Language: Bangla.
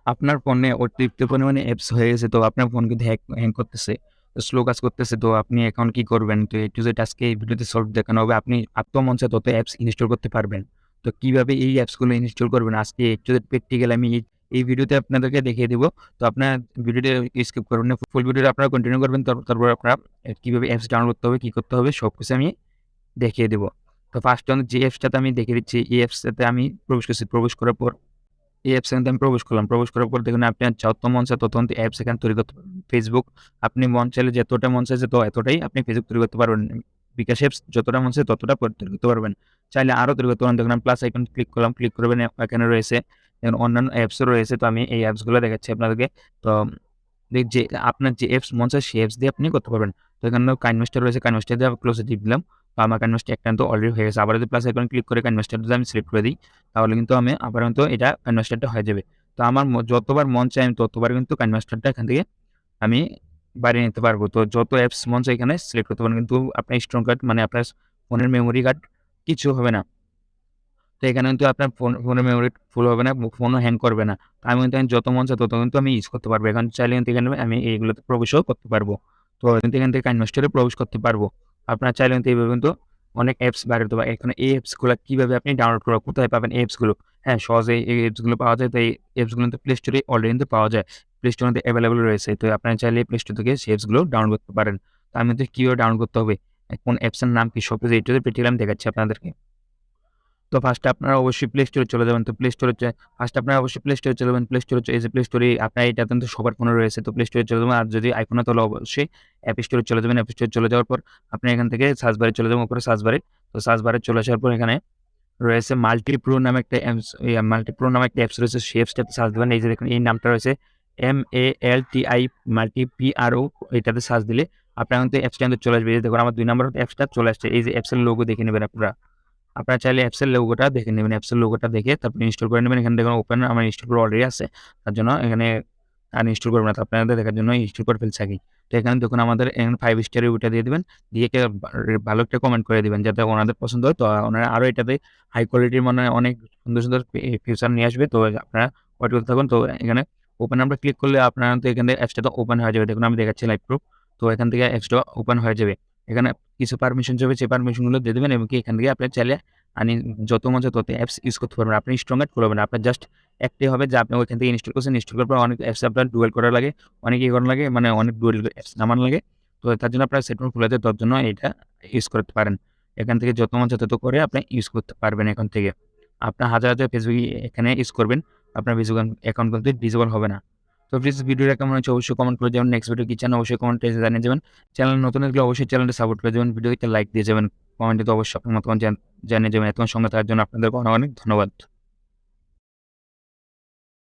আপনার ফোনে অতিরিক্ত পরিমাণে অ্যাপস হয়ে গেছে, তো আপনার ফোন কিন্তু হ্যাং করতেছে, স্লো কাজ করতেছে। তো আপনি এখন কি করবেন? তো A to Z আজকে এই ভিডিওতে সলভ দেখানো হবে। আপনি আপনার মন চায় তত অ্যাপস ইনস্টল করতে পারবেন। তো কিভাবে এই অ্যাপসগুলো ইনস্টল করবেন আজকে A to Z প্র্যাকটিক্যাল আমি এই ভিডিওতে আপনাদেরকে দেখিয়ে দিব। তো আপনার ভিডিওটা স্কিপ করবেন না। ফুল ভিডিওটা আপনারা কন্টিনিউ করবেন। তারপর আপনারা কিভাবে অ্যাপস ডাউনলোড করতে হবে, কি করতে হবে সবকিছু আমি দেখিয়ে দিব। তো ফার্স্ট যে অ্যাপসটাতে আমি দেখিয়ে দিচ্ছি, এই অ্যাপসটাতে আমি প্রবেশ করছি। প্রবেশ করার পর এই অ্যাপস এ কিন্তু আমি প্রবেশ করলাম। প্রবেশ করার পর দেখুন আপনি যত মন চায় তত কিন্তু অ্যাপস এখানে তৈরি করতে পারবেন। Facebook আপনি মন চাইলে যতটা মন চাইছে তো এতটাই আপনি Facebook তৈরি করতে পারবেন। বিকাশ অ্যাপস যতটা মন চায় ততটা তৈরি করতে পারবেন। চাইলে আরও তৈরি করতে পারেন। দেখুন আমি প্লাস আইকন ক্লিক করলাম। ক্লিক করবেন এখানে রয়েছে দেখুন অন্যান্য অ্যাপসও রয়েছে। তো আমি এই অ্যাপসগুলো দেখাচ্ছি আপনাদেরকে। তো যে আপনার যে অ্যাপস মন চায় সেই অ্যাপস দিয়ে আপনি করতে পারবেন। তো এখানে কাইনভাস্টার রয়েছে। কাইনভাস্টার দিয়ে ক্লোজে টিপ দিলাম। তো আমার কাইনভাস্টার একটা কিন্তু অলরেডি হয়ে গেছে। আবার যদি প্লাস আইকন ক্লিক করে কাইনভাস্টারটা যদি আমি সিলেক্ট করে দিই, তাহলে কিন্তু আমি আবার কিন্তু এটা কাইনভাস্টারটা হয়ে যাবে। তো আমার যতবার মন চায় আমি ততবার কিন্তু কাইনভাস্টারটা এখান থেকে আমি বাড়িয়ে নিতে পারবো। তো যত অ্যাপস মন চায় এখানে সিলেক্ট করতে পারেন। কিন্তু আপনার স্ট্রং কার্ড মানে আপনার ফোনের মেমোরি কার্ড কিছু হবে না। তো এখানে কিন্তু আপনার ফোনের মেমোরি ফুল হবে না, ফোনও হ্যাং করবে না। তো আমি কিন্তু যত মন চায় তত কিন্তু আমি ইউজ করতে পারবো। এখন চাইলে কিন্তু এখানে আমি এইগুলোতে প্রবেশও করতে পারবো। তো কিন্তু এখান থেকে কাইনভাস্টারে প্রবেশ করতে পারবো। আপনারা চাইলে কিন্তু এইভাবে কিন্তু অনেক অ্যাপস বাইরে হতে পারে। এখানে এই অ্যাপসগুলো কিভাবে আপনি ডাউনলোড করবেন, কোথায় পাবেন এই অ্যাপসগুলো? হ্যাঁ, সহজেই এই অ্যাপসগুলো পাওয়া যায়। তো এই অ্যাপসগুলো কিন্তু প্লে স্টোরে অলরেডি কিন্তু পাওয়া যায়। প্লে স্টোরে কিন্তু অ্যাভেলেবল রয়েছে। তো আপনারা চাইলে প্লে স্টোর থেকে সেই অ্যাপসগুলো ডাউনলোড করতে পারেন। তো আমি কিন্তু কিভাবে ডাউনলোড করতে হবে, কোন অ্যাপসের নাম কি সবকিছু এই টু জেড প্র্যাকটিক্যালি আমি দেখাচ্ছি আপনাদেরকে। তো ফার্স্টে আপনারা অবশ্যই প্লে স্টোরে চলে যাবেন। তো প্লে স্টোরে ফার্স্টে আপনারা অবশ্যই প্লে স্টোরে চলে যাবেন। প্লে স্টোরে এই যে প্লে স্টোরে আপনার এটা কিন্তু সবার ফোনে রয়েছে। তো প্লে স্টোরে চলে যাবেন। আর যদি আইফোন হয় তাহলে অবশ্যই অ্যাপ স্টোরে চলে যাবেন। অ্যাপ স্টোরে চলে যাওয়ার পর আপনি এখান থেকে সার্চ বারে চলে যাবেন, উপরে সার্চ বারে। তো সার্চ বারে চলে আসার পর এখানে রয়েছে মাল্টিপ্রো নামে একটা অ্যাপস, মাল্টিপ্রো নামে একটা অ্যাপস রয়েছে। সেই অ্যাপসটাতে সার্চ দিবেন। এই যে দেখুন এই নামটা রয়েছে MALTI মাল্টি PRO, এটাতে সার্চ দিলে আপনার কিন্তু অ্যাপসটা কিন্তু চলে আসবে। এই যে দেখুন আমার ২ নম্বর অ্যাপসটা চলে আসছে। এই যে অ্যাপসের লোগো দেখে নেবেন আপনারা। আপনারা চাইলে অ্যাপসের লোগোটা দেখে নেবেন। অ্যাপসের লোগোটা দেখে তারপরে ইনস্টল করে নেবেন। এখানে দেখুন ওপেন আমার ইনস্টল করা অলরেডি আছে। তার জন্য এখানে আনইনস্টল করব না। তো আপনাদের দেখার জন্য ইনস্টল করে ফেলছি আগেই। তো এখানে দেখুন আমাদের এখানে 5 স্টার রিভিউটা দিয়ে দিবেন। দিয়ে ভালো একটা কমেন্ট করে দিবেন যাতে ওনাদের পছন্দ হয়। তো ওনারা আরও এটাতে হাই কোয়ালিটির মানে অনেক সুন্দর, সুন্দর ফিচার নিয়ে আসবে। তো আপনারা ওয়েট করতে থাকুন। তো এখানে ওপেন আমরা ক্লিক করলে আপনারা তো এখানে অ্যাপসটা তো ওপেন হয়ে যাবে। দেখুন আমি দেখাচ্ছি লাইভ প্রুফ। তো এখান থেকে অ্যাপসটা ওপেন হয়ে যাবে। এখানে কিছু পারমিশন চাইবে, সেই পারমিশনগুলো দিয়ে দিবেন এবং কি এখান থেকে আপনি চাইলে যত মন চায় তত অ্যাপস ইউজ করতে পারবেন। আপনি স্ট্রং কার্ড খুলবেন না। আপনার জাস্ট একটাই হবে যে আপনি ওইখান থেকে ইনস্টল করছেন। ইনস্টল করার পর অনেক অ্যাপস আপনার ডুয়েল করা লাগে, অনেক করা লাগে, মানে অনেক ডুয়েল অ্যাপস নামানো লাগে। তো তার জন্য আপনার সেটমেন্ট খুলে দেয়, তার জন্য এটা ইউজ করতে পারেন। এখান থেকে যত মন চায় তত করে আপনি ইউজ করতে পারবেন এখান থেকে। আপনার হাজার, হাজার ফেসবুক এখানে ইউজ করবেন। আপনার ফেসবুক অ্যাকাউন্ট কিন্তু ডিসেবল হবে না। তো প্লিজ ভিডিওটা কেমন হচ্ছে অবশ্যই কমেন্ট করে যাবেন। নেক্সট ভিডিও কি চান অবশ্যই কমেন্টে জানিয়ে যাবেন। চ্যানেল নতুন হলে অবশ্যই চ্যানেলটা সাপোর্ট করে যাবেন। ভিডিওতে লাইক দিয়ে যাবেন। কমেন্টে তো অবশ্যই আপনার মতামত জানিয়ে যাবেন। এতক্ষণ সঙ্গে থাকার জন্য আপনাদেরকে অনেক, অনেক ধন্যবাদ।